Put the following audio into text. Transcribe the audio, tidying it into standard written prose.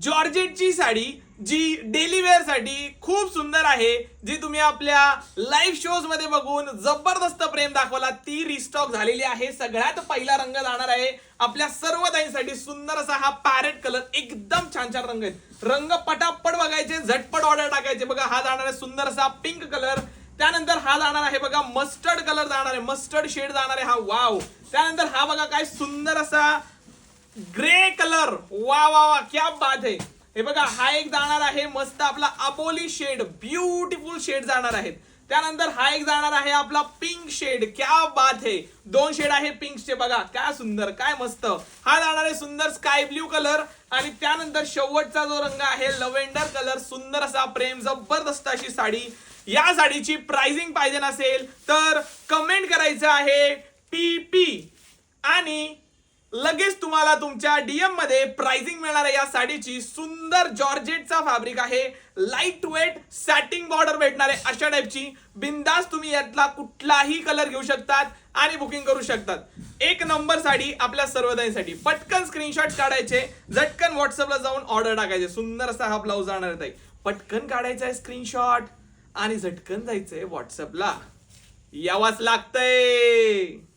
जॉर्जेटची साडी जी daily wear साठी खूप सुंदर आहे, जी तुम्ही आपल्या लाईव्ह शोज मध्ये बघून जबरदस्त प्रेम दाखवला, ती रिस्टॉक झालेली आहे. सगळ्यात पहिला रंग जाणार आहे आपल्या सर्व ताईंसाठी सुंदर असा हा पॅरेट कलर. एकदम छान छान रंग आहेत. रंग पटापट बघायचे, झटपट ऑर्डर टाकायचे. बघा हा जाणार आहे सुंदर असा पिंक कलर. त्यानंतर हा जाणार आहे बघा मस्टर्ड कलर जाणार आहे, मस्टर्ड शेड जाणार आहे हा. वाव. त्यानंतर हा बघा काय सुंदर असा ग्रे कलर. वा वा वा, क्या बात है. हे बघा हा एक जाणार आहे मस्त आपला अबोली शेड, ब्युटिफुल शेड जाणार आहेत. त्यानंतर हा एक जाणार आहे आपला पिंक शेड. क्या बात है. दोन शेड आहे पिंकचे. बघा काय सुंदर, काय मस्त. हा जाणार आहे सुंदर स्काय ब्ल्यू कलर. आणि त्यानंतर शेवटचा जो रंग आहे लव्हेंडर कलर. सुंदर असा प्रेम, जबरदस्त अशी साडी. या साडीची प्राइसिंग पाहिजे नसेल तर कमेंट करायचं आहे PP आणि लगेच तुम्हाला तुमच्या डीएम मध्ये प्राइसिंग मिळणार आहे या साडीची. सुंदर जॉर्जेटचा फॅब्रिक आहे, लाईट वेट सॅटिंग बॉर्डर भेटणार आहे अशा टाइपची. बिंदास तुम्ही यातला कुठलाही कलर घेऊ शकतात आणि बुकिंग करू शकतात. एक नंबर साडी आपल्या सर्वदाईंसाठी. पटकन स्क्रीनशॉट काढायचे, झटकन व्हॉट्सअपला जाऊन ऑर्डर टाकायचे. सुंदर असा हा ब्लाऊज जाणार आहे. पटकन काढायचा आहे स्क्रीनशॉट आणि झटकन जायचंय व्हॉट्सअपला. यावाच लागतंय.